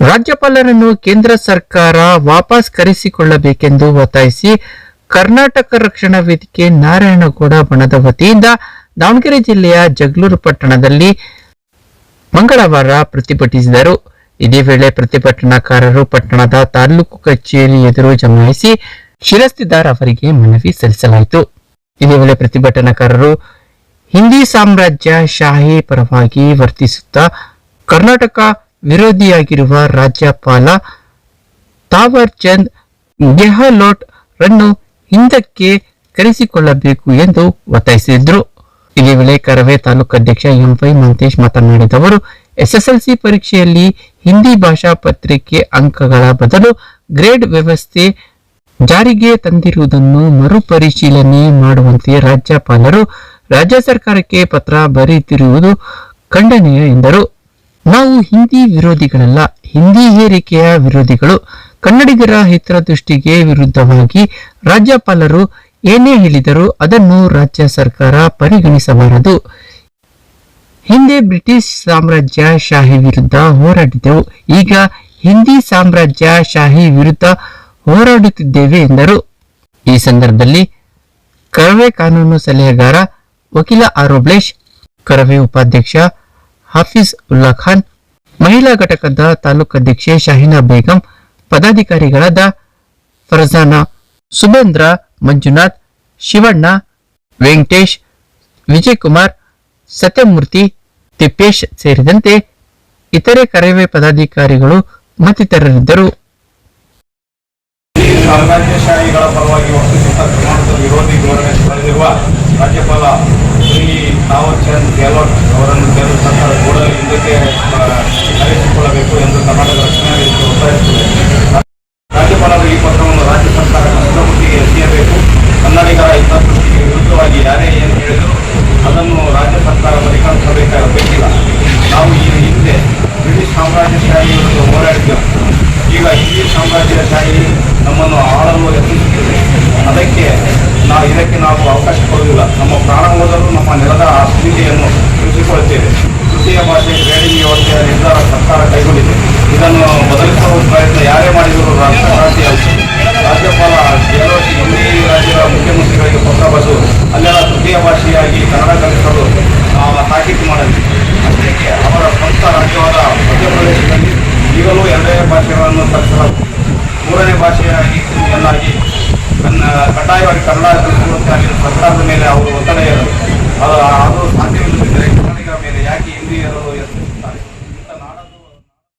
ರಾಜ್ಯಪಾಲರನ್ನು ಕೇಂದ್ರ ಸರ್ಕಾರ ವಾಪಸ್ ಕರೆಸಿಕೊಳ್ಳಬೇಕೆಂದು ಒತ್ತಾಯಿಸಿ ಕರ್ನಾಟಕ ರಕ್ಷಣಾ ವೇದಿಕೆ ನಾರಾಯಣಗೌಡ ಬಣದ ವತಿಯಿಂದ ದಾವಣಗೆರೆ ಜಿಲ್ಲೆಯ ಜಗಳೂರು ಪಟ್ಟಣದಲ್ಲಿ ಮಂಗಳವಾರ ಪ್ರತಿಭಟಿಸಿದರು. ಇದೇ ವೇಳೆ ಪ್ರತಿಭಟನಾಕಾರರು ಪಟ್ಟಣದ ತಾಲೂಕು ಕಚೇರಿ ಎದುರು ಜಮಾಯಿಸಿ ಶಿರಸ್ತಿದಾರ್ ಅವರಿಗೆ ಮನವಿ ಸಲ್ಲಿಸಲಾಯಿತು. ಇದೇ ವೇಳೆ ಪ್ರತಿಭಟನಾಕಾರರು ಹಿಂದಿ ಸಾಮ್ರಾಜ್ಯ ಶಾಹಿ ಪರವಾಗಿ ವರ್ತಿಸುತ್ತಾ ಕರ್ನಾಟಕ ವಿರೋಧಿಯಾಗಿರುವ ರಾಜ್ಯಪಾಲ ತಾವರ್ ಚಂದ್ ಗೆಹ್ಲೋಟ್ ರನ್ನು ಹಿಂದಕ್ಕೆ ಕರೆಸಿಕೊಳ್ಳಬೇಕು ಎಂದು ಒತ್ತಾಯಿಸಿದ್ರು. ಇದೇ ವೇಳೆ ಕರವೇ ತಾಲೂಕು ಅಧ್ಯಕ್ಷ ಎಂವೈ ಮಂತೇಶ್ ಮಾತನಾಡಿದವರು, ಎಸ್ಎಸ್ಎಲ್ಸಿ ಪರೀಕ್ಷೆಯಲ್ಲಿ ಹಿಂದಿ ಭಾಷಾ ಪತ್ರಿಕೆ ಅಂಕಗಳ ಬದಲು ಗ್ರೇಡ್ ವ್ಯವಸ್ಥೆ ಜಾರಿಗೆ ತಂದಿರುವುದನ್ನು ಮರುಪರಿಶೀಲನೆ ಮಾಡುವಂತೆ ರಾಜ್ಯಪಾಲರು ರಾಜ್ಯ ಸರ್ಕಾರಕ್ಕೆ ಪತ್ರ ಬರೆದಿರುವುದು ಖಂಡನೀಯ ಎಂದರು. ನಾವು ಹಿಂದಿ ವಿರೋಧಿಗಳಲ್ಲ, ಹಿಂದಿ ಹೇರಿಕೆಯ ವಿರೋಧಿಗಳು. ಕನ್ನಡಿಗರ ಹಿತದೃಷ್ಟಿಗೆ ವಿರುದ್ಧವಾಗಿ ರಾಜ್ಯಪಾಲರು ಏನೇ ಹೇಳಿದರೂ ಅದನ್ನು ರಾಜ್ಯ ಸರ್ಕಾರ ಪರಿಗಣಿಸಬಾರದು. ಹಿಂದೆ ಬ್ರಿಟಿಷ್ ಸಾಮ್ರಾಜ್ಯ ಶಾಹಿ ವಿರುದ್ಧ ಹೋರಾಡಿದೆವು, ಈಗ ಹಿಂದಿ ಸಾಮ್ರಾಜ್ಯ ಶಾಹಿ ವಿರುದ್ಧ ಹೋರಾಡುತ್ತಿದ್ದೇವೆ ಎಂದರು. ಈ ಸಂದರ್ಭದಲ್ಲಿ ಕರವೇ ಕಾನೂನು ಸಲಹೆಗಾರ ವಕೀಲ ಆರೋಬ್ಲೇಶ್, ಕರವೇ ಉಪಾಧ್ಯಕ್ಷ ಹಾಫೀಜ್ ಉಲ್ಲಾ ಖಾನ್, ಮಹಿಳಾ ಘಟಕದ ತಾಲೂಕು ಅಧ್ಯಕ್ಷೆ ಶಾಹಿನಾ ಬೇಗಂ, ಪದಾಧಿಕಾರಿಗಳಾದ ಫರ್ಜಾನಾ, ಸುಬೇಂದ್ರ, ಮಂಜುನಾಥ್, ಶಿವಣ್ಣ, ವೆಂಕಟೇಶ್, ವಿಜಯಕುಮಾರ್, ಸತ್ಯಮೂರ್ತಿ, ತಿಪ್ಪೇಶ್ ಸೇರಿದಂತೆ ಇತರೆ ಕರವೇ ಪದಾಧಿಕಾರಿಗಳು ಮತ್ತಿತರರಿದ್ದರು. ಸಾಮ್ರಾಜ್ಯಶಾಹಿಗಳ ಪರವಾಗಿ ವರ್ತಿಸುತ್ತಾ ಕರ್ನಾಟಕದ ವಿರೋಧಿ ಧೋರಣೆ ತಳೆದಿರುವ ರಾಜ್ಯಪಾಲ ಶ್ರೀ ತಾವರ್ ಚಂದ್ ಗೆಹ್ಲೋಟ್ ಅವರನ್ನು ಕೇಂದ್ರ ಸರ್ಕಾರ ಕೂಡಲೇ ಹಿಂದಕ್ಕೆ ಕರೆಸಿಕೊಳ್ಳಬೇಕು ಎಂದು ಕರ್ನಾಟಕ ರಕ್ಷಣಾ ವೇದಿಕೆ ಒತ್ತಾಯಿಸುತ್ತದೆ. ರಾಜ್ಯಪಾಲರು ಈ ಪತ್ರವನ್ನು ರಾಜ್ಯ ಸರ್ಕಾರ ಕಷ್ಟಮುಟ್ಟಿಗೆ ಎಸೆಯಬೇಕು. ಕನ್ನಡಿಗರ ಹಿತದೃಷ್ಟಿಗೆ ವಿರುದ್ಧವಾಗಿ ಯಾರೇ ಏನು ಹೇಳಿದರೂ ಅದನ್ನು ರಾಜ್ಯ ಸರ್ಕಾರ ಪರಿಗಣಿಸಬೇಕಿಲ್ಲ. ನಾವು ಈ ಹಿಂದೆ ಬ್ರಿಟಿಷ್ ಸಾಮ್ರಾಜ್ಯಶಾಹಿ ವಿರುದ್ಧ ಹೋರಾಡಿದ್ದೆವು, ಈಗ ಹಿಂದಿ ಸಾಮ್ರಾಜ್ಯಶಾಹಿ ನಮ್ಮನ್ನು ಆಳಲು ಯತ್ನಿಸುತ್ತಿದೆ. ಇದಕ್ಕೆ ನಾವು ಅವಕಾಶ ಕೊಡುವುದಿಲ್ಲ. ನಮ್ಮ ಪ್ರಾಣ ಹೋದರೂ ನಮ್ಮ ನೆಲದ ಅಸ್ಮಿತೆಯನ್ನು ಉಳಿಸಿಕೊಳ್ಳುತ್ತೇವೆ. ತೃತೀಯ ಭಾಷೆ ಗ್ರೇಡಿಂಗ್ ವ್ಯವಸ್ಥೆಯ ನಿರ್ಧಾರ ಸರ್ಕಾರ ಕೈಗೊಂಡಿದೆ. ಇದನ್ನು ಬದಲಿಸುವ ಪ್ರಯತ್ನ ಯಾರೇ ಮಾಡಿದರೂ ರಾಷ್ಟ್ರಕ್ರಾಂತಿಯಾಗಿದೆ. ರಾಜ್ಯಪಾಲ ಗೆಹ್ಲೋಟ್ ಹಿಂದಿ ರಾಜ್ಯದ ಮುಖ್ಯಮಂತ್ರಿಗಳಿಗೆ ಪತ್ರ ಬರೆದು ಅಲ್ಲೆಲ್ಲ ತೃತೀಯ ಭಾಷೆಯಾಗಿ ಕನ್ನಡ ಕಲಿಸಲು ತಾಕೀತು ಮಾಡಲಿ. ಅದಕ್ಕೆ ಅವರ ಸ್ವಂತ ರಾಜ್ಯವಾದ ಮಧ್ಯಪ್ರದೇಶದಲ್ಲಿ ಈಗಲೂ ಎರಡನೇ ಭಾಷೆಗಳನ್ನು ಕಲಿಸಲಾಗುತ್ತದೆ. ಮೂರನೇ ಭಾಷೆಯಾಗಿ ಎಲ್ಲಾಗಿ ಕಡ್ಡಾಯವಾಗಿ ಕನ್ನಡ ಕಲಿಸುವಂತೆ ಸರ್ಕಾರದ ಮೇಲೆ ಅವರು ಒತ್ತಡ ಅದು ಸಾಧ್ಯವಿಲ್ಲದಿದ್ದರೆ ಕನ್ನಡಿಗರ